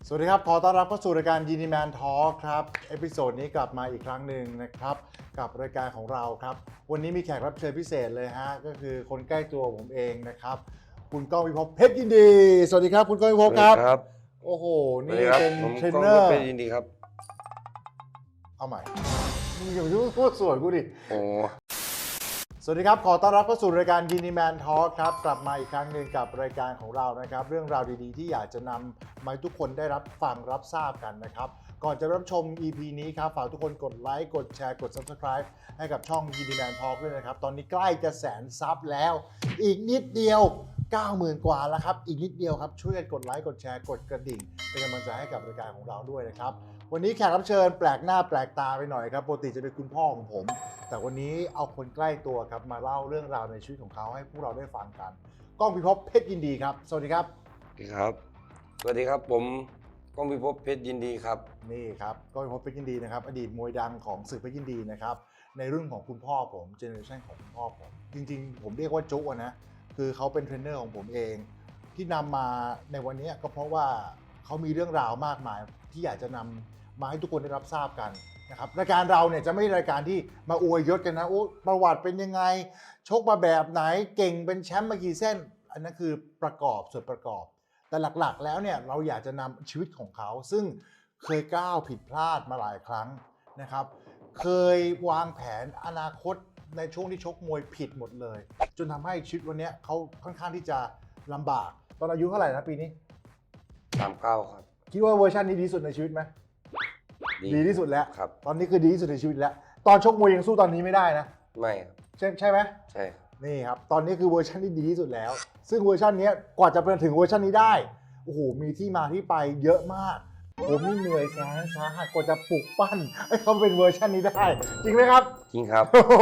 สวัสดีครับขอต้อนรับเข้าสู่รายการยีนีแมนทอล์คครับเอพิโซดนี้กลับมาอีกครั้งหนึ่งนะครับกับรายการของเราครับวันนี้มีแขกรับเชิญพิเศษเลยฮะก็คือคนใกล้ตัวผมเองนะครับคุณก้องวิภพเพชรยินดีสวัสดีครับคุณก้องวิภพครับโอ้โหนี่เป็นเทรนเนอร์เพชรยินดีครับเอาใหม่มึงอย่าไปพูดสวยกูดิ โอ้สวัสดีครับขอต้อนรับเข้าสู่รายการยีนีแมนทอล์คครับกลับมาอีกครั้งหนึ่งกับรายการของเรานะครับเรื่องราวดีๆที่อยากจะนำมาให้ทุกคนได้รับฟังรับทราบกันนะครับก่อนจะรับชม EP นี้ครับฝากทุกคนกดไลค์กดแชร์กด Subscribe ให้กับช่องยีนีแมนทอล์คด้วยนะครับตอนนี้ใกล้จะแสนซับแล้วอีกนิดเดียว 90,000 กว่าแล้วครับอีกนิดเดียวครับช่วยกันกดไลค์กดแชร์กดกระดิ่งเป็นกำลังใจให้กับรายการของเราด้วยนะครับวันนี้แขกรับเชิญแปลกหน้าแปลกตาไปหน่อยครับปกติจะเป็นคุณพ่อของผมแต่วันนี้เอาคนใกล้ตัวครับมาเล่าเรื่องราวในชีวิตของเขาให้พวกเราได้ฟังกันก้องพิภพเพชรยินดีครับสวัสดีครับ สวัสดีครับ สวัสดีครับผมก้องพิภพเพชรยินดีครับ นี่ครับก้องพิภพเพชรยินดีนะครับอดีตมวยดังของศึกเพชรยินดีนะครับในรุ่นของคุณพ่อผมเจเนอเรชันของคุณพ่อผมจริงๆผมเรียกว่าจุ๊นะคือเขาเป็นเทรนเนอร์ของผมเองที่นำมาในวันนี้ก็เพราะว่าเขามีเรื่องราวมากมายที่อยากจะนำมาให้ทุกคนได้รับทราบกันนะครับรายการเราเนี่ยจะไม่ใช่รายการที่มาอวยยศกันนะโอ้ประวัติเป็นยังไงชกมาแบบไหนเก่งเป็นแชมป์มากี่เส้นอันนั้นคือประกอบส่วนประกอบแต่หลักๆแล้วเนี่ยเราอยากจะนำชีวิตของเขาซึ่งเคยก้าวผิดพลาดมาหลายครั้งนะครับเคยวางแผนอนาคตในช่วงที่ชกมวยผิดหมดเลยจนทำให้ชีวิตวันนี้เขาค่อนข้างที่จะลำบากตอนอายุเท่าไหร่นะปีนี้ 39 ครับ คิดว่าเวอร์ชันนี้ดีที่สุดในชีวิตไหมดีที่สุดแล้ว ครับ ตอนนี้คือดีที่สุดในชีวิตแล้วตอนชกมวยยังสู้ตอนนี้ไม่ได้นะ ไม่ครับ ใช่ไหม ใช่ครับ นี่ครับตอนนี้คือเวอร์ชันที่ดีที่สุดแล้ว ซึ่งเวอร์ชันนี้กว่าจะเป็นถึงเวอร์ชันนี้ได้โอ้โหมีที่มาที่ไปเยอะมากผมนี่เหนื่อยแสนสาหัสกว่าจะปลุกปั้นให้เขาเป็นเวอร์ชันนี้ได้จริงไหมครับ จริงครับ โอ้โห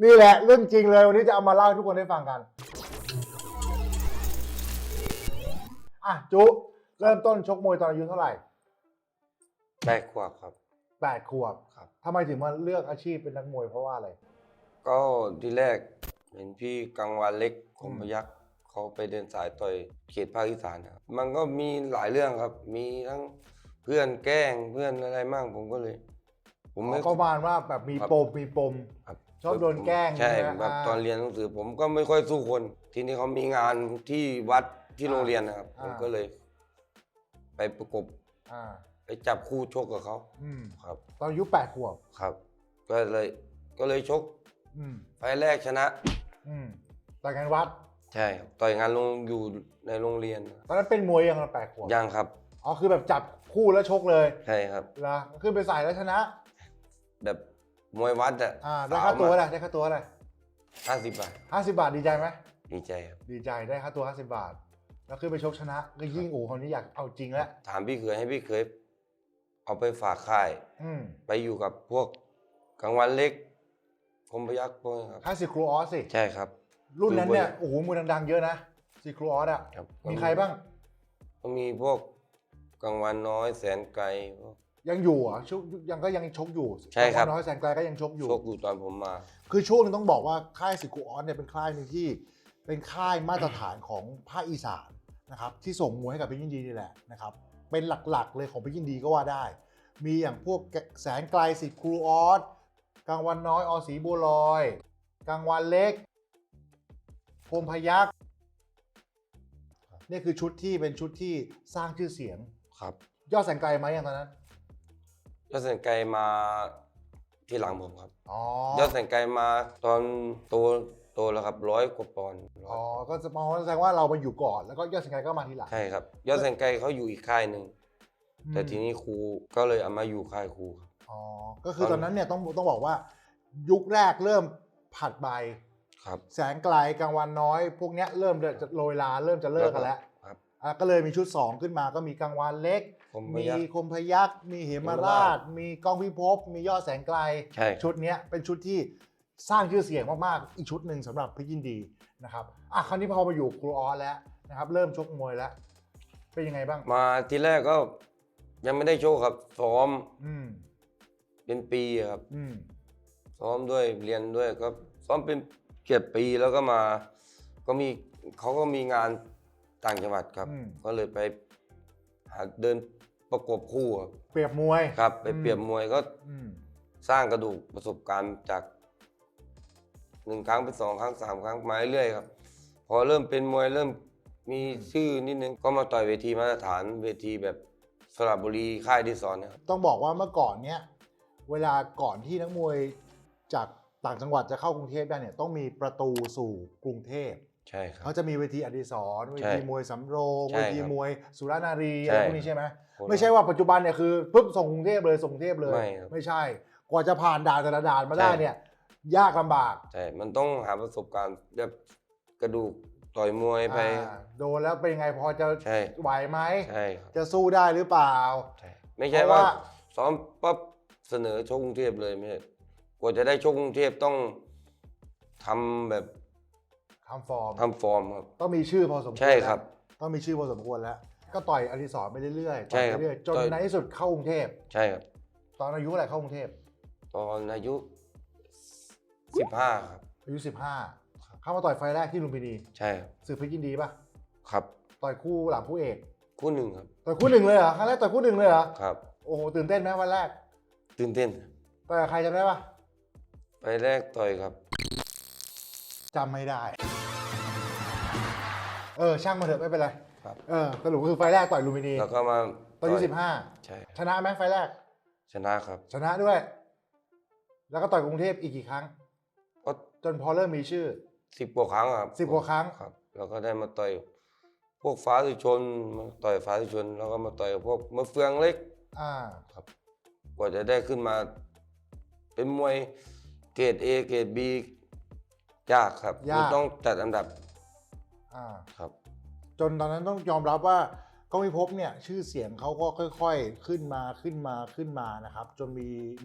นี่แหละเรื่องจริงเลยวันนี้จะเอามาเล่าให้ทุกคนได้ฟังกันอ่ะจุเริ่มต้นชกมวยตอนอายุเท่าไหร่ 8 ขวบครับ 8 ขวบ ครับ ทำไมถึงมาเลือกอาชีพเป็นนักมวยเพราะว่าอะไร ก็ที่แรกเห็นพี่กังวานเล็กคมพยัคฆ์เขาไปเดินสายต่อยเขตภาคอีสานครับมันก็มีหลายเรื่องครับ มีทั้งเพื่อนแกล้งเพื่อนอะไรมั่งผมก็เลย ผมไม่ ก็ประมาณว่าแบบมี ครับ ปมมีปม ครับ ชอบโดนแกล้ง ใช่ ไหม แบบ อ่า ตอนเรียนหนังสือผมก็ไม่ค่อยสู้คน ทีนี้เขามีงานที่วัดที่โรงเรียนนะครับผมก็เลย ไปประกบ อ่า ไปจับคู่ชกกับเขา อืม ครับ ตอนอายุ8 ขวบ ครับ ก็เลยชก อืม ไฟล์แรกชนะ อืมต่อยงานวัด ใช่ครับต่อยงานอยู่ในโรงเรียน ตอนนั้นเป็นมวยยัง8 ขวบ ยังครับ อ๋อคือแบบจับคู่แล้วชกเลย ใช่ครับ แล้วขึ้นไปใส่แล้วชนะ แบบมวยวัดอ่ะ ได้ค่าตัวอะไรได้ค่าตัวอะไร 50 บาท 50 บาทดีใจไหม ดีใจครับ ดีใจได้ค่าตัว50 บาท แล้วขึ้นไปชกชนะก็ยิ่งโอ้คราวนี้อยากเอาจริงแล้ว ถามพี่เคยให้พี่เคยเอาไปฝากค่าย อืม ไปอยู่กับพวกกลางวันเล็กคมพยัคฆ์พวกนี้ครับ ค่ายสิครูออสสิ ใช่ครับ รุ่นนั้นเนี่ยโอ้โหมวยดังๆเยอะนะสิครูออสอ่ะ ครับ มีใครบ้าง ก็มีพวกกลางวันน้อยแสนไกลพวก ยังอยู่อ่ะชกยังชกอยู่ ใช่ครับ น้อยแสนไกลก็ยังชกอยู่ ชกอยู่ตอนผมมา คือช่วงนึงต้องบอกว่าค่ายสิกูออสเนี่ยเป็นค่ายหนึ่งที่เป็นค่ายมาตรฐานของภาคอีสานนะครับที่ส่งมวยให้กับเพชรยินดีนี่แหละนะครับเป็นหลักๆเลยของเพชรยินดีก็ว่าได้ มีอย่างพวกแสนไกลสิครูออสกลางวันน้อยอศรีบัวลอยกลางวันเล็กคมพยัคฆ์นี่คือชุดที่เป็นชุดที่สร้างชื่อเสียง ครับ ยอดแสนไกลไหมอย่างตอนนั้น ยอดแสนไกลมาที่หลังผมครับ อ๋อ ยอดแสนไกลมาตอนโตแล้วครับ100 กว่าปอนด์ อ๋อก็จะมองว่าแสดงว่าเรามาอยู่ก่อนแล้วก็ยอดแสนไกลก็มาทีหลัง ใช่ครับ ยอดแสนไกลเขาอยู่อีกค่ายหนึ่งแต่ทีนี้ครูก็เลยเอามาอยู่ค่ายครูครับ อ๋อ ก็คือตอนนั้นเนี่ยต้องบอกว่ายุคแรกเริ่มผัดใบ ครับ แสงไกลกลางวันน้อย พวกเนี้ยเริ่มจะโรยลาเริ่มจะเลิกกันแล้ว ครับ ก็เลยมีชุด 2 ขึ้นมาก็มีกลางวันเล็ก คมพ มี ยัคฆ์ คมพยัคฆ์มีเหมราช มีกองพิภพมียอดแสงไกล ใช่ ชุดเนี้ยเป็นชุดที่สร้างชื่อเสียงมากๆอีกชุดหนึ่งสำหรับเพชรยินดีนะครับคราวนี้พอมาอยู่ครูออสแล้วนะครับเริ่มชกมวยแล้วเป็นยังไงบ้าง มาทีแรกก็ยังไม่ได้โชว์ครับซ้อม อืม เป็นปีครับ อืม ซ้อมด้วยเรียนด้วยก็ซ้อมเป็นเกือบปีแล้วก็มาเขาก็มีงานต่างจังหวัดครับ ก็เลยไปหาเดิน ประกบคู่ครับ เปรียบมวย ครับไปเปรียบมวยก็ อืม สร้างกระดูกประสบการณ์จาก1 ครั้งเป็น2 ครั้ง3 ครั้งมาเรื่อยๆครับ พอเริ่มเป็นมวยเริ่มมีชื่อนิดนึงก็มาต่อยเวทีมาตรฐานเวทีแบบสระบุรีค่ายดิสอนนะครับ ต้องบอกว่าเมื่อก่อนเนี้ยเวลาก่อนที่นักมวยจากต่างจังหวัดจะเข้ากรุงเทพได้เนี่ยต้องมีประตูสู่กรุงเทพ ใช่ครับ เขาจะมีเวทีอดิศรณ์เวทีมวยสำโรง ใช่ เวทีมวยสุรานารี ใช่ อะไรพวกนี้ใช่ไหม ครับ ไม่ใช่ว่าปัจจุบันเนี่ยคือปุ๊บส่งกรุงเทพเลยส่งกรุงเทพเลย ไม่ครับ ไม่ใช่กว่าจะผ่านด่านแต่ละด่านมาได้ ใช่ เนี่ยยากลำบาก ใช่ มันต้องหาประสบการณ์แบบกระดูกต่อยมวยไป โดนแล้วเป็นยังไงพอจะ ใช่ ไหวไหม ใช่ครับ จะสู้ได้หรือเปล่า ใช่ไม่ใช่ เพราะ ว่า ว่า ซ้อมปั๊บเสนอชกกรุงเทพเลยไม่ใช่กว่าจะได้ชกกรุงเทพต้องทำแบบ ทำฟอร์ม ทำฟอร์มครับ ต้องมีชื่อพอสมควร ใช่ครับ แล้วต้องมีชื่อพอสมควรแล้ว ก็ต่อยอดิศรณ์ไปเรื่อยๆ ใช่ครับ ต่อยไปเรื่อยๆจน ต่อย ในที่สุดเข้ากรุงเทพ ใช่ครับ ตอนอายุเท่าไหร่เข้ากรุงเทพ ตอนอายุ15ครับ อายุ15เข้ามาต่อยไฟล์แรกที่ลุมพินี ใช่ครับ สืบเพชรยินดีป่ะ ครับ ต่อยคู่หลังคู่เอก คู่หนึ่งครับ ต่อยคู่หนึ่งเลยเหรอครั้งแรกต่อยคู่หนึ่งเลยเหรอ ครับ โอ้โหตื่นเต้นไหมวันแรก ตื่นเต้น ต่อยกับใครจำได้ป่ะ ไปแรกต่อยครับ จำไม่ได้ช่างมาเถอะไม่เป็นไร ครับ สรุปคือไฟล์แรกต่อยลุมพินี แล้วก็มา ตอนอายุ ใช่ 15ชนะไหมไฟล์แรก ชนะครับ ชนะด้วย แล้วก็ต่อยกรุงเทพอีกกี่ครั้ง ก็ จนพอเริ่มมีชื่อ 10 กว่าครั้งครับ 10 กว่าครั้ง ครับ แล้วก็ได้มาต่อยพวกฟ้าสุชนมาต่อยฟ้าสุชน แล้วก็มาต่อยพวกมะเฟืองเล็ก อ่า ครับ กว่าจะได้ขึ้นมา เป็นมวยเกรด A เกรด B ยากครับ ยาก มันต้องจัดอันดับ อ่า ครับ จนตอนนั้นต้องยอมรับว่าก้องพิภพเนี่ยชื่อเสียงเขาก็ค่อยๆขึ้นมานะครับจน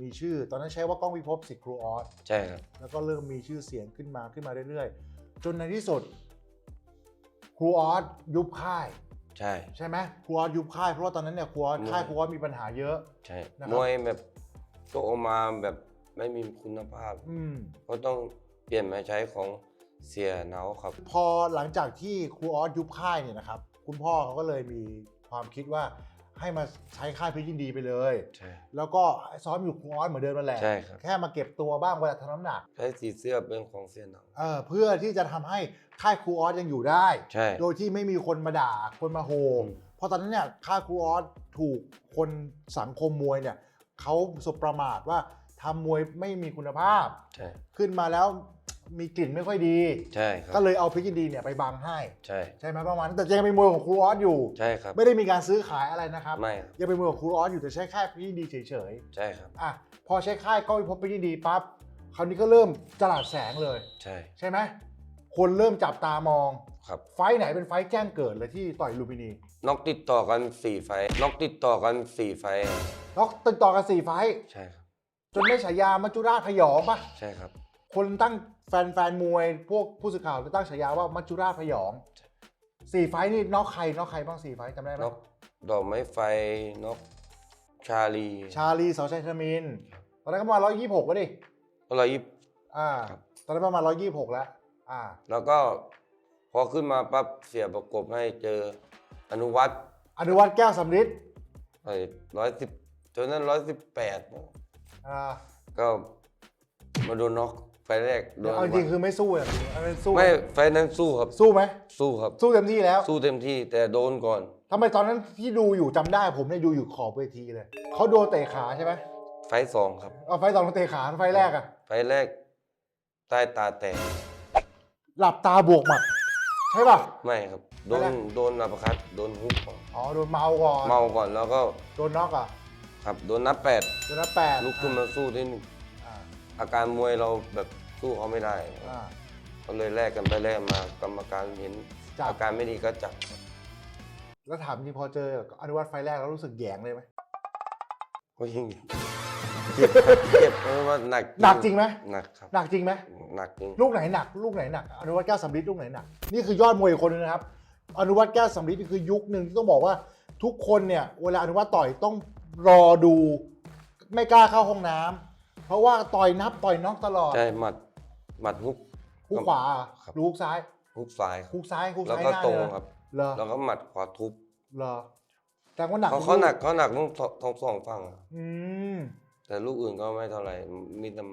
มีชื่อตอนนั้นใช้ว่าก้องพิภพศิษย์ครูออส ใช่ครับ แล้วก็เริ่มมีชื่อเสียงขึ้นมาเรื่อยๆจนในที่สุดครูออสยุบค่าย ใช่ ใช่ไหมครูออสยุบค่ายเพราะว่าตอนนั้นเนี่ยครูออสค่ายครูออสมีปัญหาเยอะ ใช่ นะครับ มวยแบบโตออกมาแบบไม่มีคุณภาพ ก็ต้องเปลี่ยนมาใช้ของเสียเหนาครับ พอหลังจากที่ครูออสยุบค่ายเนี่ยนะครับคุณพ่อเขาก็เลยมีความคิดว่าให้มาใช้ค่ายเพชรยินดีไปเลย ใช่ แล้วก็ซ้อมอยู่ครูออสเหมือนเดิมนั่นแหละ ใช่ครับ แค่มาเก็บตัวบ้างเวลาทำน้ำหนัก ใช้สีเสื้อเป็นของเสียเหนา เพื่อที่จะทำให้ค่ายครูออสยังอยู่ได้ ใช่ โดยที่ไม่มีคนมาด่าคนมาโห เพราะตอนนั้นเนี่ยค่ายครูออสถูกคนสังคมมวยเนี่ยเขาสบประมาทว่าทำมวยไม่มีคุณภาพ ใช่ ขึ้นมาแล้วมีกลิ่นไม่ค่อยดี ใช่ครับ ก็เลยเอาเพชรยินดีเนี่ยไปบังให้ ใช่ ใช่ไหมประมาณนั้นแต่ยังเป็นมวยของครูออสอยู่ ใช่ครับ ไม่ได้มีการซื้อขายอะไรนะครับ ไม่ครับ ยังเป็นมวยของครูออสอยู่แต่ใช้ค่ายเพชรยินดีเฉย ใช่ครับ ๆพอใช้ค่ายก้องพิภพเพชรยินดีปั๊บคราวนี้ก็เริ่มจลาดแสงเลย ใช่ ใช่ไหมคนเริ่มจับตามอง ครับ ไฟท์ไหนเป็นไฟท์แจ้งเกิดเลยที่ต่อยลุมพินี น็อกติดต่อกัน4 ไฟท์น็อกติดต่อกัน4 ไฟท์ครับ น็อกติดต่อกัน4 ไฟท์ ใช่ครับ จนได้ฉายามัจจุราชพยองปะ ใช่ครับ คนตั้งแฟนมวยพวกผู้สื่อข่าวจะตั้งฉายาว่ามัจจุราชพยอง4 ไฟท์นี่น็อกใครบ้าง4 ไฟท์จำได้ไหม น็อกดอกไม้ไฟน็อกชาลี ชาลีสอชัยชมินตอนนั้นก็ประมาณ126ก็ดิ 120 ครับ ตอนนั้นประมาณ126แล้วแล้วก็พอขึ้นมาปั๊บเสียประกบให้เจออนุวัฒน์ อนุวัฒน์แก้วสำริด 110จนนั้น118 อ่า ก็มาโดนน็อกไฟล์แรกโดน เอาจริงๆคือไม่สู้อ่ะอันนั้นสู้ ไม่ไฟล์นั้นสู้ครับ สู้ไหม สู้ครับ สู้เต็มที่แล้ว สู้เต็มที่แต่โดนก่อน ทำไมตอนนั้นที่ดูอยู่จำได้ผมเนี่ยดูอยู่ขอบเวทีเลยเขาโดนเตะขาใช่ไหม ไฟล์2ครับ เอาไฟต์สองเตะขาไฟต์แรกอะ ไฟล์แรกใต้ตาแตก หลับตาบวกหมัดใช่ป่ะ ไม่ครับ โด ไฟล์แร น ก โดนอัปคัตโดนฮุกก่อน โดนเมาก่อน เมาก่อนแล้วก็ โดนน็อกอ่ะ ครับโดนนับ โดนนับ8 8ลุกขึ้นมาสู้ที่ อ่า อาการมวยเราแบบสู้เขาไม่ได้ อ่า ก็เลยแลกกันไปแลกมากรรมการเห็น จับ อาการไม่ดีก็จับ แล้วถามจริงพอเจออนุวัฒน์ไฟต์แรกแล้วรู้สึกแหยงเลยไหม ก็ยิ่งเจ็บครับเจ็บเพราะว่าหนัก หนักจริงไหม หนักครับ หนักจริงไหม หนักจริง ลูกไหนหนักอนุวัฒน์แก้วสำริดลูกไหนหนักนี่คือยอดมวยอีกคนนึงนะครับอนุวัฒน์แก้วสำริดนี่คือยุคหนึ่งที่ต้องบอกว่าทุกคนเนี่ยเวลาอนุวัฒน์ต่อยต้องรอดูไม่กล้าเข้าห้องน้ำเพราะว่าต่อยนับต่อยน็อกตลอด ใช่หมัดฮุก ฮุกขวา ครับ หรือฮุกซ้าย ฮุกซ้ายครับ ฮุกซ้าย แล้ว ห ก็ น้า ตรง เลย ครับ เหรอ แล้วก็หมัดขวาทุบ เหรอจ แต่ว่าหนัก เขาหนักทั้งสองฝั่งอะ อืม แต่ลูกอื่นก็ไม่เท่าไหร่มีแต่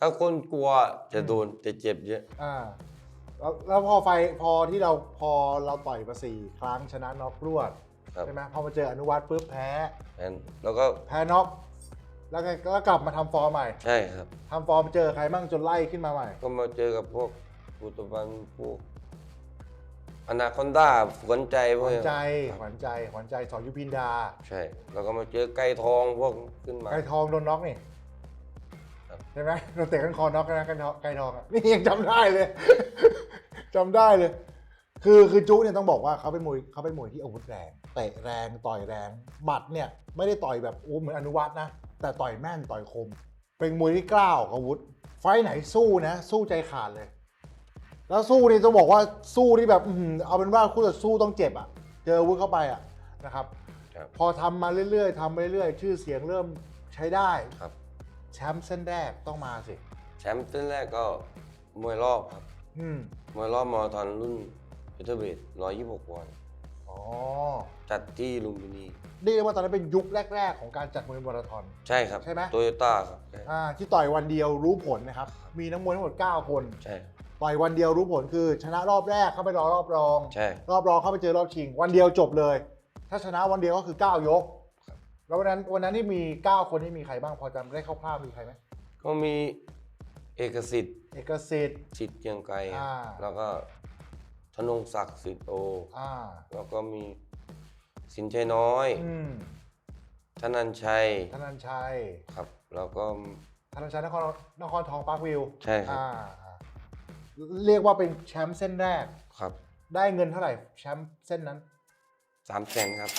ถ้าคนกลัวจะโดนจะเจ็บเยอะ แล้วพอที่พอเราต่อยมา4 ครั้งชนะน็อกรวด ครับ ใช่ไหมพอมาเจออนุวัฒน์ปุ๊บแพ้ แล้วก็ แพ้น็อกแล้วกลับมาทำฟอร์มใหม่ ใช่ครับ ทำฟอร์มเจอใครบ้างจนไล่ขึ้นมาใหม่ ก็มาเจอกับพวกปุตตบันพวกอนาคอนด้าขวัญใจพ ข วก วัญ นี้ ใจ ครับ ขวัญใจสอยุพินดา ใช่ แล้วก็มาเจอไก่ทองพวกขึ้นมา ไก่ทองโดนน็อกนี่ ครับ ใช่ไหมโดนเตะกันคอน็อกนะไก่ทองอะนี่ยังจำได้เลย จำได้เลย คือจุเนี่ยต้องบอกว่าเขาเป็นมวยที่อาวุธแรงเตะแรงต่อยแรงหมัดเนี่ยไม่ได้ต่อยแบบเหมือนอนุวัฒน์นะแต่ต่อยแม่นต่อยคม เป็นมวยที่กล้าออกอาวุธ ไฟท์ไหนสู้นะสู้ใจขาดเลย แล้วสู้นี่ต้องบอกว่าสู้ที่แบบเอาเป็นว่าคู่ต่อสู้ต้องเจ็บอ่ะเจออาวุธเข้าไปอ่ะนะครับ ครับ พอทำมาเรื่อยๆทำไปเรื่อยชื่อเสียงเริ่มใช้ได้ ครับ แชมป์เส้นแรกต้องมาสิ แชมป์เส้นแรกก็มวยรอบครับ อืม มวยรอบมาราธอนรุ่นเฟเธอร์เวท126 ปอนด์ อ๋อ จัดที่ลุมพินี เรียกได้ว่าตอนนั้นเป็นยุคแรกๆของการจัดมวยมาราธอน ใช่ครับ ใช่ไหม โตโยต้าครับใช่ ที่ต่อยวันเดียวรู้ผลนะครับ มีนักมวยทั้งหมด 9 คน ใช่ ต่อยวันเดียวรู้ผลคือ ชนะรอบแรกเข้าไปรอรอบรอง ใช่ รอบรองเข้าไปเจอรอบชิง วันเดียวจบเลย ถ้าชนะวันเดียวก็คือ 9 ยก แล้ววันนั้นที่มี 9 คนที่มีใครบ้างพอจำได้คร่าวๆมีใครไหม ก็มีเอกสิทธิ์ เอกสิทธิ์ สิทธิ์เกรียงไกร อ่า แล้วก็ธนงศักดิ์สิทธิ์โอ อ่า แล้วก็มีสินชัยน้อย อืม ธนันชัย ธนันชัย ครับ แล้วก็ ธนันชัยนครทองปาร์ควิว ใช่ครับ เรียกว่าเป็นแชมป์เส้นแรก ครับ ได้เงินเท่าไหร่แชมป์เส้นนั้น 300,000ครับ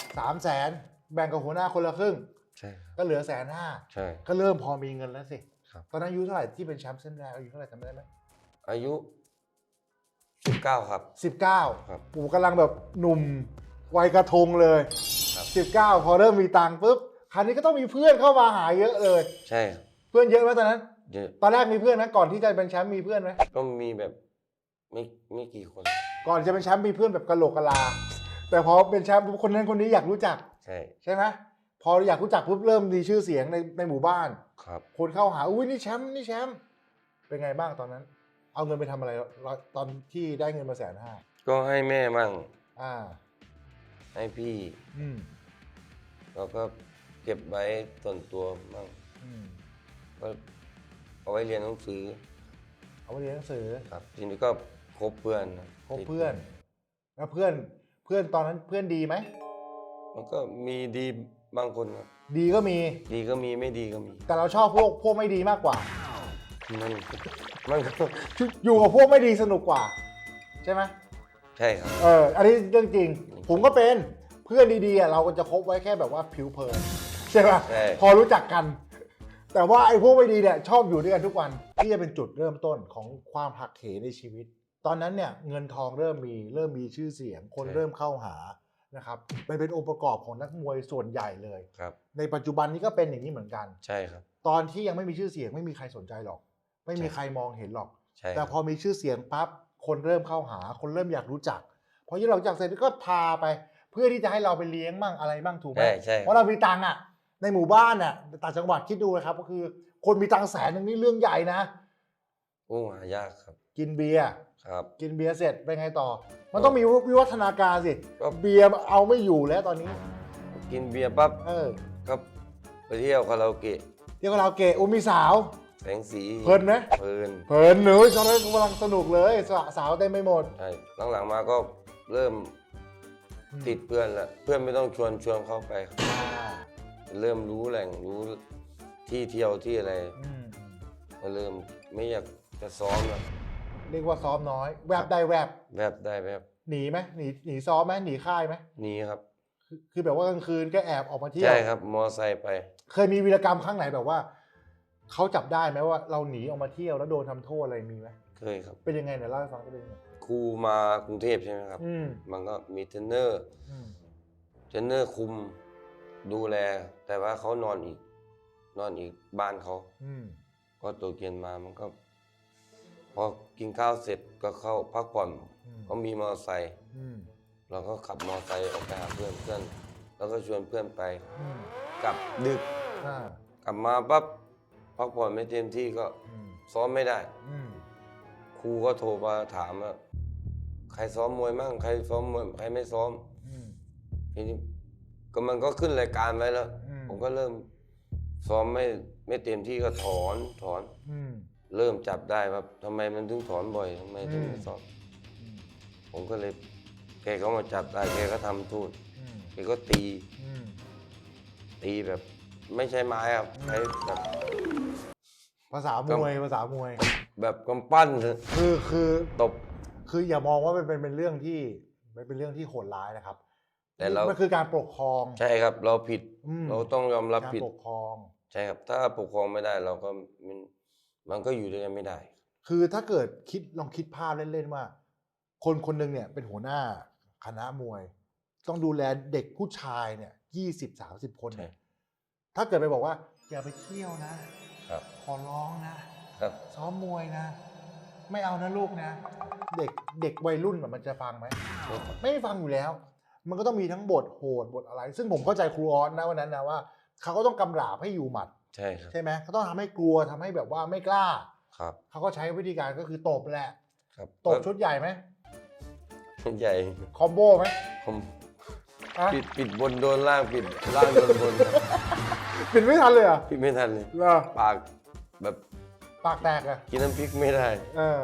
300,000 แบ่งกับหัวหน้าคนละครึ่ง ใช่ครับ ก็เหลือ150,000 ใช่ ก็เริ่มพอมีเงินแล้วสิ ครับ ตอนนั้นอายุเท่าไหร่ที่เป็นแชมป์เส้นแรกอายุเท่าไหร่จำได้ไหม อายุ 19 ครับ 19 ครับ ปู่กำลังแบบหนุ่มวัยกระทงเลย ครับ 19 พอเริ่มมีตังค์ปุ๊บคราวนี้ก็ต้องมีเพื่อนเข้ามาหาเยอะเลย ใช่ครับ เพื่อนเยอะไหมตอนนั้น เยอะ ตอนแรกมีเพื่อนไหมก่อนที่จะเป็นแชมป์มีเพื่อนไหม ก็มีแบบไม่กี่คน ก่อนจะเป็นแชมป์มีเพื่อนแบบกะโหลกกะลา แต่พอเป็นแชมป์คนนั้นคนนี้อยากรู้จัก ใช่ ใช่ไหมพออยากรู้จักปุ๊บเริ่มมีชื่อเสียงในหมู่บ้าน ครับ คนเข้าหาอุ้ยนี่แชมป์นี่แชมป์เป็นไงบ้างตอนนั้น เอาเงินไปทำอะไรตอนที่ได้เงินมา150,000 ก็ให้แม่มั่ง อ่า ให้พี่ อืม แล้วก็เก็บไว้ส่วนตัวมั่ง อืม ก็เอาไว้เรียนหนังสือ เอาไปเรียนหนังสือ ครับ ทีนี้ก็คบเพื่อนนะ คบเพื่อน แล้วเพื่อนตอนนั้นเพื่อนดีไหม มันก็มีดีบางคนครับ ดีก็มี ดีก็มีไม่ดีก็มี แต่เราชอบพวกไม่ดีมากกว่า มันก็ อยู่กับพวกไม่ดีสนุกกว่า ใช่ไหม ใช่ครับ อันนี้เรื่องจริง ผมก็เป็นเพื่อนดีๆเราก็จะคบไว้แค่แบบว่าผิวเผินใช่ไหม ใช่ พอรู้จักกัน แต่ว่าไอ้พวกไม่ดีเนี่ยชอบอยู่ด้วยกันทุกวันที่จะเป็นจุดเริ่มต้นของความหักเหในชีวิต ตอนนั้นเนี่ยเงินทองเริ่มมีชื่อเสียง คนเริ่มเข้าหานะครับเป็นองค์ประกอบของนักมวยส่วนใหญ่เลย ครับ ในปัจจุบันนี้ก็เป็นอย่างนี้เหมือนกัน ใช่ครับ ตอนที่ยังไม่มีชื่อเสียงไม่มีใครสนใจหรอก ไม่มี ใช่ ใครมองเห็นหรอก ใช่ แต่พอมีชื่อเสียงปั๊บคนเริ่มเข้าหา คนเริ่มอยากรู้จักพอที่เรารู้จักเสร็จก็พาไป เพื่อที่จะให้เราไปเลี้ยงมั่งอะไรมั่งถูกไหม ใช่ใช่ เพราะเรามีตังค์อ่ะในหมู่บ้านอ่ะต่างจังหวัดคิดดูนะครับก็คือ คนมีตังค์100,000นี่เรื่องใหญ่นะ โอ้หายากครับ กินเบียร์ ครับ กินเบียร์เสร็จเป็นไงต่อ มันต้องมีวิวัฒนาการสิ ก็ เบียร์เอาไม่อยู่แล้วตอนนี้ กินเบียร์ปั๊บ เ ก็ไปเที่ยวคาราโอเกะ เที่ยวคาราโอเกะมีสาว แสงสี เพลินไหม เพลิน เพลินหนูตอนนั้นกำลังสนุกเลยสาวเต็มไปหมด ใช่หลังๆมาก็เริ่มติดเพื่อนละเพื่อนไม่ต้องชวนเข้าไปครับ เริ่มรู้แหล่งรู้ที่เที่ยวที่อะไร ก็เริ่มไม่อยากจะซ้อมแล้ว เรียกว่าซ้อมน้อย แวบได้แวบ แบบได้แบบ หนีไหมหนีซ้อมไหมหนีค่ายไหม นี้ครับ คือแบบว่ากลางคืนก็แอบออกมาเที่ยว ใช่ครับ มอไซค์ไป เคยมีวีรกรรมครั้งไหนแบบว่าเขาจับได้ไหมว่าเราหนีออกมาเที่ยวแล้วโดนทำโทษอะไรมีไหม เคยครับ เป็นยังไงเนี่ยเล่าให้ฟังจะเป็นยังไง ครูมากรุงเทพใช่ไหมครับ มันก็มีเทรนเนอร์ เทรนเนอร์คุมดูแล แต่ว่าเขานอนอีกบ้านเขา ก็ตัวเกียนมามันก็ พอกินข้าวเสร็จก็เข้าพักผ่อน ก็มีมอเตอร์ไซค์เราก็ขับมอเตอร์ไซค์ออกไปหาเพื่อน แล้วก็ชวนเพื่อนไป อืม กลับดึก อ่าก ลับมาปั๊บพักผ่อนไม่เต็มที่ก็ อืม ซ้อมไม่ได้ อืม ครูก็โทรมาถามว่าใครซ้อมมวยมั่งใครซ้อมมวยใครไม่ซ้อม อืม ทีนี้ก็มันก็ขึ้นรายการไว้แล้ว อืม ผมก็เริ่มซ้อมไม่เต็มที่ก็ถอน อืม เริ่มจับได้ว่าทำไมมันถึงถอนบ่อยทำไมถึงไม่ซ้อม อืม ผมก็เลยแกก็มาจับได้แกก็ทำโทษ อืม แกก็ตี อืม ตีแบบไม่ใช่ไม้ครับใช้แบบ ภาษามวยภาษามวย แบบกำปั้น คือ ตบ คืออย่ามองว่ามันเป็นเรื่องที่มันเป็นเรื่องที่โหดร้ายนะครับ แต่เรา มันคือการปกครอง ใช่ครับ เราผิด อืม เราต้องยอมรับ การ ผิด ปกครอง ใช่ครับ ถ้าปกครองไม่ได้เราก็มันก็อยู่ด้วยกันไม่ได้ คือถ้าเกิดลองคิดภาพเล่นๆว่า คนคนหนึ่งเนี่ยเป็นหัวหน้าคณะมวย ต้องดูแลเด็กผู้ชายเนี่ย20-30 คนเนี่ย ใช่ ถ้าเกิดไปบอกว่า อย่าไปเที่ยวนะ ครับ ขอร้องนะ ครับ ซ้อมมวยนะ ไม่เอานะลูกนะ เด็กวัยรุ่นมันจะฟังไหม ไม่ฟังอยู่แล้ว มันก็ต้องมีทั้งบทโหดบทอะไร ซึ่งผมเข้าใจครูออสนะวันนั้นนะว่าเขาก็ต้องกำราบให้อยู่หมัด ใช่ครับ ใช่ไหมเขาต้องทำให้กลัวทำให้แบบว่าไม่กล้า ครับ เขาก็ใช้วิธีการก็คือตบแหละ ครับ ตบชุดใหญ่ไหม ใหญ่ คอมโบไหม ผม อะ ปิดบนโดนล่างปิดล่างโดนบน ปิดไม่ทันเลยเหรอ่ะ ปิดไม่ทันเลย เหรอ ปากแบบ ปากแตกอะ กินน้ำพริกไม่ได้ เออ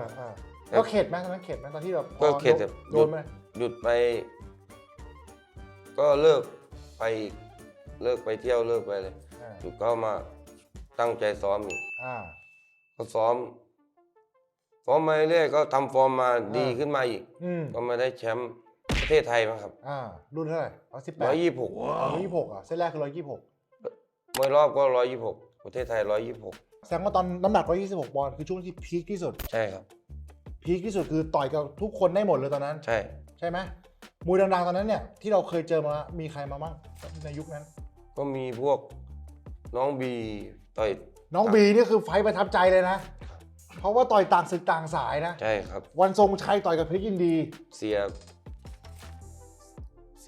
ก็เข็ดไหมตอนนั้นเข็ดไหมตอนที่แบบพอ ก็เข็ดแบบ โดนไหม หยุดไป ก็เลิกไปอีกเลิกไปเที่ยวเลิกไปเลย อ่า หยุดก็มาตั้งใจซ้อมอีก อ่า ก็ซ้อมมาเรื่อยๆก็ทำฟอร์มมา อ่า ดีขึ้นมาอีก อืม ก็มาได้แชมป์ประเทศไทยมั้งครับ รุ่นเท่าไหร่18 126 126อ่ะเส้นแรกคือ126 มวยรอบก็126ประเทศไทย126 แสดงว่าตอนน้ำหนัก126ปอนด์คือช่วงที่พีคที่สุด ใช่ครับ พีคที่สุดคือต่อยกับทุกคนได้หมดเลยตอนนั้น ใช่ ใช่ไหมมวยดังๆตอนนั้นเนี่ยที่เราเคยเจอมามีใครมาบ้างในยุคนั้น ก็มีพวกน้องบีต่อย น้องบีนี่คือไฟต์ประทับใจเลยนะ เพราะว่าต่อยต่างศึกต่างสายนะ ใช่ครับ วันทรงชัยต่อยกับเพชรยินดี เสี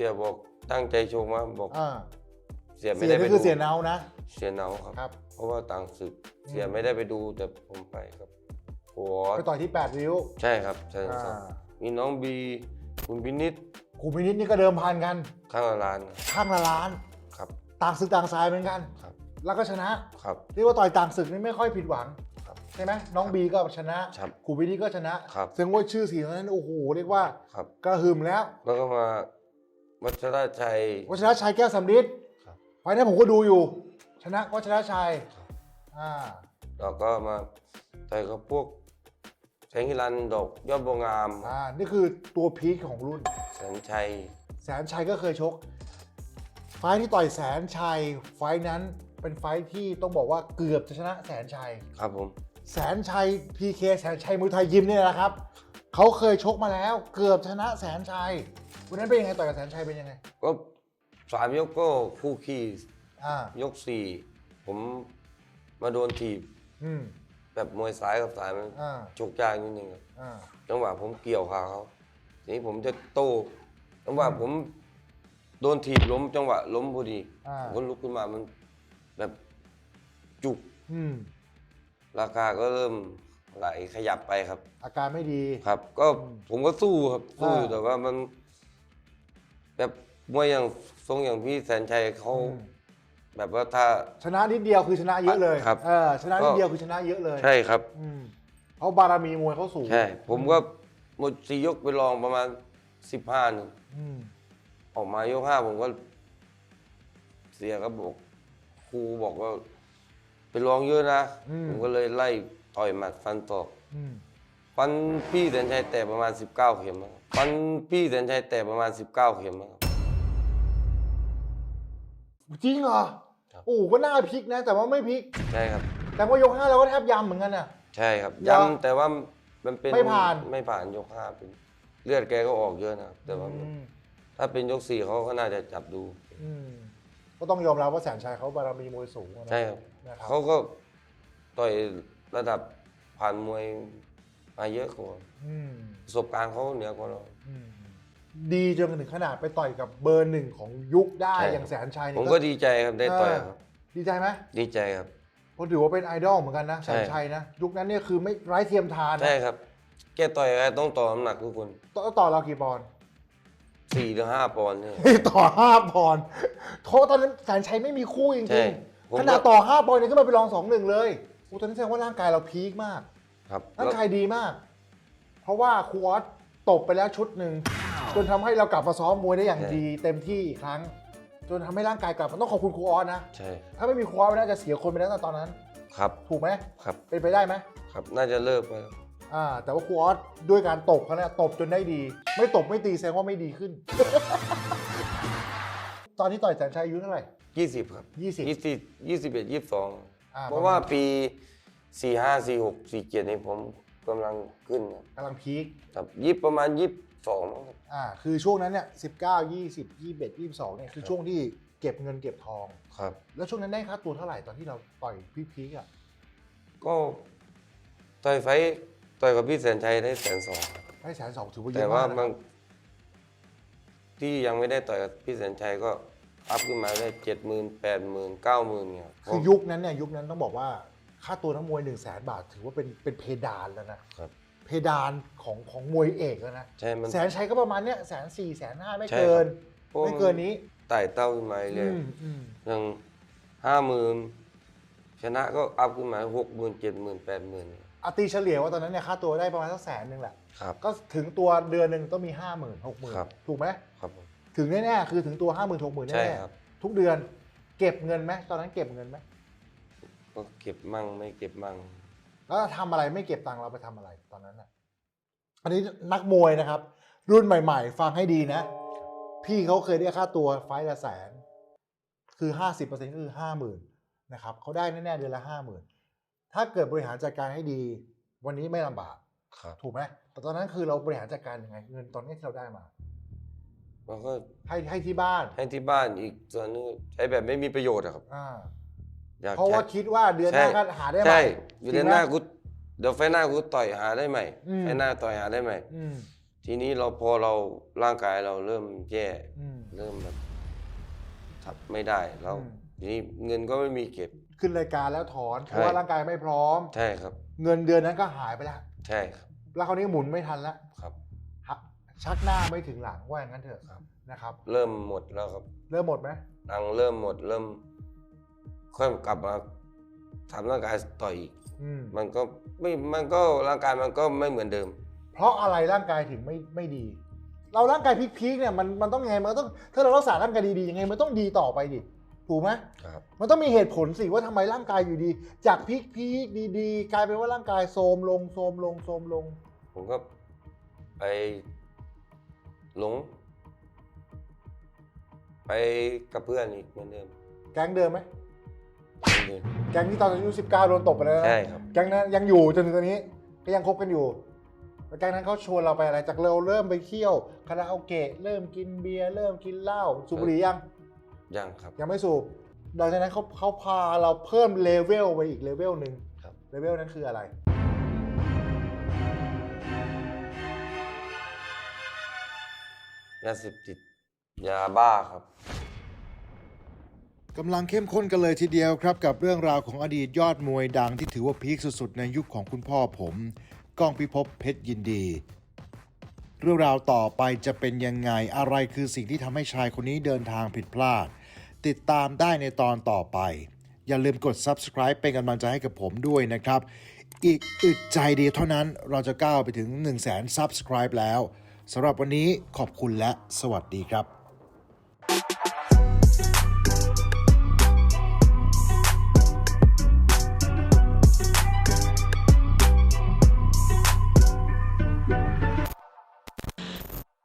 ยบอกตั้งใจชกมาบอก อ่า เสียไม่ เสีย ได้ไป นี่ ดู คือเสียเนานะ เสียเนาครับ ครับ เพราะว่าต่างศึก อืม เสียไม่ได้ไปดูแต่ผมไปครับโอ้โห ไปต่อยที่8ริ้ว ใช่ครับใช่ อ่า ครับมีน้องบีคุณพินิษ ครูมินิตนี่ก็เดิมพันกัน ข้างละล้านครับ ข้างละล้าน ครับ ต่างศึกต่างสายเหมือนกัน ครับ แล้วก็ชนะ ครับ เรียกว่าต่อยต่างศึกนี่ไม่ค่อยผิดหวัง ครับ ใช่ไหมน้องบีก็ชนะครับ ครูมินิตก็ชนะครับ ซึ่งว่าชื่อเสียงนั้นโอ้โหเรียกว่า ครับ กระหึ่มแล้ว แล้วก็มาวัชรชัย วัชรชัยแก้วสำริด ครับ ไฟล์นั้นผมก็ดูอยู่ ชนะวัชรชัยอ่า แล้วก็มาต่อยกับพวกแสงฮิรันดอกยอดบัวงาม นี่คือตัวพีคของรุ่น แสนชัย แสนชัยก็เคยชก ไฟล์ที่ต่อยแสนชัย ไฟล์นั้นเป็นไฟล์ที่ต้องบอกว่าเกือบจะชนะแสนชัย ครับผม แสนชัย PK แสนชัยมวยไทยยิมเนี่ยนะครับ เขาเคยชกมาแล้ว เกือบชนะแสนชัย วันนั้นเป็นยังไงต่อยกับแสนชัยเป็นยังไง ก็3 ยกก็คู่ขี้ อ่าย ก 4 ผมมาโดนถีบ อืม แบบมวยซ้ายกับซ้ายมัน อ่า ชกยากนิดนึงครับ อ่า จังหวะผมเกี่ยวขาเขาทีนี้ผมจะโต้จังหวะผมโดนถีบล้ม จังหวะล้มพอดี อ่า ผมก็ลุกขึ้นมามันแบบจุก อืม ราคาก็เริ่มไหลขยับไปครับ อาการไม่ดี ครับ ก็ผมก็สู้ครับสู้อยู่ อ่า แต่ว่ามันแบบมวยอย่างทรงอย่างพี่แสนชัยเขา อืม แบบว่าถ้า ชนะนิดเดียวคือชนะเยอะเลย ครับ ชนะนิดเดียวคือชนะเยอะเลย ใช่ครับ อืมเพราะบารมีมวยเขาสูง ใช่ ผมก็หมด4 ยกไปลองประมาณ15 หนึ่ง อืม ออกมายก 5ผมก็เสียก็บอกครูบอกว่าไปลองเยอะนะ ผมก็เลยไล่ต่อยหมัดฟันศอก อืม ฟันพี่แสนชัยแตกประมาณ19 เข็มครับฟันพี่แสนชัยแตกประมาณ19 เข็มครับ จริงเหรอ ครับ โอ้ก็น่าพลิกนะ แต่ว่าไม่พลิก ใช่ครับ แต่ว่ายก5เราก็แทบยำเหมือนกันน่ะ ใช่ครับ เหรอ ย้ำแต่ว่ามันเป็น ไม่ผ่าน ไม่ผ่านยก 5เป็นเลือดแกก็ออกเยอะนะครับ แต่ว่า อืม ถ้าเป็นยก 4เขาก็น่าจะจับดู อืมก็ต้องยอมรับว่าแสนชัยเขาบารมีมวยสูงนะ ใช่ครับ นะครับ เขาก็ต่อยระดับผ่านมวยมาเยอะกว่า อืม ประสบการณ์เขาเหนือกว่าเรา อืม ดีจนถึงขนาดไปต่อยกับเบอร์หนึ่งของยุคได้ ใช่ อย่างแสนชัย ผ เนี่ย มก็ดีใจครับได้ต่อยครับ ดีใจไหม ดีใจครับ เพราะถือว่าเป็นไอดอลเหมือนกันนะ ใช่ แสนชัยนะยุคนั้นเนี่ยคือไม่ไร้เทียมทานนะ ใช่ครับแกต่อยอะไรต้องต่อน้ำหนักทุกคน ต่อเรากี่ปอนด์ 4 หรือ 5 ปอนด์เนี่ย ต่อ5 ปอนด์โทษตอนนั้นแสนชัยไม่มีคู่จ ใช่ ริง ผม ๆ ก็ ขนาดต่อ5 ปอนด์เนี่ยขึ้นมาเป็นรอง 2-1 เลยโอ้ตอนนั้นแสดงว่าร่างกายเราพีคมาก ครับ ร่างกายดีมาก เพราะว่าครูออสตบไปแล้วชุดหนึ่งจนทำให้เรากลับมาซ้อมมวยได้อย่างดีเต็มที่อีกครั้ง จนทำให้ร่างกายกลับมาต้องขอบคุณครูออสนะ ใช่ ถ้าไม่มีครูออสน่าจะเสียคนไปแล้วตอนนั้น ครับ ถูกไหม ครับ เป็นไปได้ไหม ครับน่าจะเลิกไปแล้ว แต่ว่าครูออสด้วยการตบเขาเนี่ยตบจนได้ดี ไม่ตบไม่ตีแสดงว่าไม่ดีขึ้น ตอนที่ต่อยแสนชัยอายุเท่าไหร่ 20 ครับ 20 21 22 อ่า เพราะว่าปี 45 46 47นี่ผมกำลังขึ้นครับ กำลังพีค ครับประมาณ 22มั้งครับ คือช่วงนั้นเนี่ย19 20 21 22เนี่ยคือช่วงที่เก็บเงินเก็บทอง ครับ แล้วช่วงนั้นได้ค่าตัวเท่าไหร่ตอนที่เราต่อยพีคๆอ่ะ ก็ต่อยไฟท์ต่อยกับพี่แสนชัยได้120,000 ได้120,000ถือว่าเย แต่ อะ ว่าม าก บา นะ งที่ยังไม่ได้ต่อยกับพี่แสนชัยก็อัพขึ้นมาได้ 70,000 80,000 90,000เนี่ย คือยุคนั้นต้องบอกว่าค่าตัวนักมวย100,000 บาทถือว่าเป็นเพดานแล้วนะครับ เพดานของมวยเอกแล้วนะ ใช่มัน แสนชัยก็ประมาณเนี้ย140,000 150,000ไม่ ใช่ เกิน ครับ ไม่เกินนี้ ไต่เต้าขึ้นมาเลย อืม อย่าง50,000ชนะก็อัพขึ้นมา 60,000 70,000 80,000 ตีเฉลี่ยว่าตอนนั้นเนี่ยค่าตัวได้ประมาณสัก100,000แหละ ครับ ก็ถึงตัวเดือนหนึ่งต้องมี 50,000 ครับ 60,000ถูกไหม ครับผม ถึงแน่ๆคือถึงตัว 50,000 60,000 ใช่ แน่ ครับ ๆทุกเดือนเก็บเงินไหมตอนนั้นเก็บเงินไหม ก็เก็บมั่งไม่เก็บมั่ง แล้วทำอะไรไม่เก็บตังค์เราไปทำอะไรตอนนั้นน่ะอันนี้นักมวยนะครับ รุ่นใหม่ๆ ฟังให้ดีนะ พี่เขาเคยได้ค่าตัวไฟล์ละ100,000คือ 50%ก็คือ 50,000นะครับเขาได้แน่ๆเดือนละ 50,000ถ้าเกิดบริหารจัดการให้ดี วันนี้ไม่ลำบาก ครับ ถูกไหมแต่ตอนนั้นคือเราบริหารจัดการยังไงเงินตอนนี้ที่เราได้มา แล้วก็ ให้ที่บ้าน ให้ที่บ้านอีกส่วนนึงใช้แบบไม่มีประโยชน์อะครับ อยาก เพราะว่า ใช้ คิดว่าเดือนหน้าก็หาได้ใหม่ ใช่เดือนหน้า จริงไม กูเดี๋ยวไฟหน้ากูต่อยหาได้ใหม่ อืม ไฟหน้าต่อยหาได้ใหม่ อืม ทีนี้พอเราร่างกายเราเริ่มแย่ อืม เริ่มแบบทับไม่ได้เรา อืม ทีนี้เงินก็ไม่มีเก็บ ขึ้นรายการแล้วถอนเพ ใช่ ราะว่าร่างกายไม่พร้อม ใช่ครับ เงินเดือนนั้นก็หายไปแล้ว ใช่ครับ แล้วคราวนี้หมุนไม่ทันแล้ว ครับ ชักหน้าไม่ถึงหลังว่าอย่างนั้นเถอะ ครับ นะครับ เริ่มหมดแล้วครับ เริ่มหมดไหม ตังค์เริ่มหมดเริ่มค่อยกลับมาทำร่างกายต่อยอีก มันก็ร่างกายมันก็ไม่เหมือนเดิม เพราะอะไรร่างกายถึงไม่ดี เราร่างกายพีคๆเนี่ยมันต้องยังไงมันต้องถ้าเรารักษาร่างกายดีๆยังไงมันต้องดีต่อไปดิถูกไหม ครับ มันต้องมีเหตุผลสิว่าทำไมร่างกายอยู่ดี จากพีคๆดีๆ กลายเป็นว่าร่างกายโทรมลง ผมก็ไปหลง ไปกับเพื่อนอีกเหมือนเดิม แก๊งเดิมไหม เหมือนเดิม แก๊งที่ตอนอายุ19โดนตบไปแล้วนะ ใช่ครับ แก๊งนั้นยังอยู่จนถึงตอนนี้ก็ยังคบกันอยู่แล้วแก๊งนั้นเขาชวนเราไปอะไรจากเราเริ่มไปเที่ยวคาราโอเกะเริ่มกินเบียร์เริ่มกินเหล้าสูบบุหรี่ยังครับ ยังไม่สูบหลังจากนั้นเขาพาเราเพิ่มเลเวลไปอีกเลเวลหนึ่ง ครับ เลเวลนั้นคืออะไร ยาเสพติดยาบ้าครับ กำลังเข้มข้นกันเลยทีเดียวครับกับเรื่องราวของอดีตยอดมวยดังที่ถือว่าพีคสุดๆในยุคของคุณพ่อผมก้องพิภพเพชรยินดี เรื่องราวต่อไปจะเป็นยังไงอะไรคือสิ่งที่ทำให้ชายคนนี้เดินทางผิดพลาด ติดตามได้ในตอนต่อไป อย่าลืมกด Subscribe เป็นกำลังใจให้กับผมด้วยนะครับ อีกอึดใจเดียวเท่านั้นเราจะก้าวไปถึง 100,000 Subscribe แล้วสำหรับวันนี้ขอบคุณและสวัสดีครับ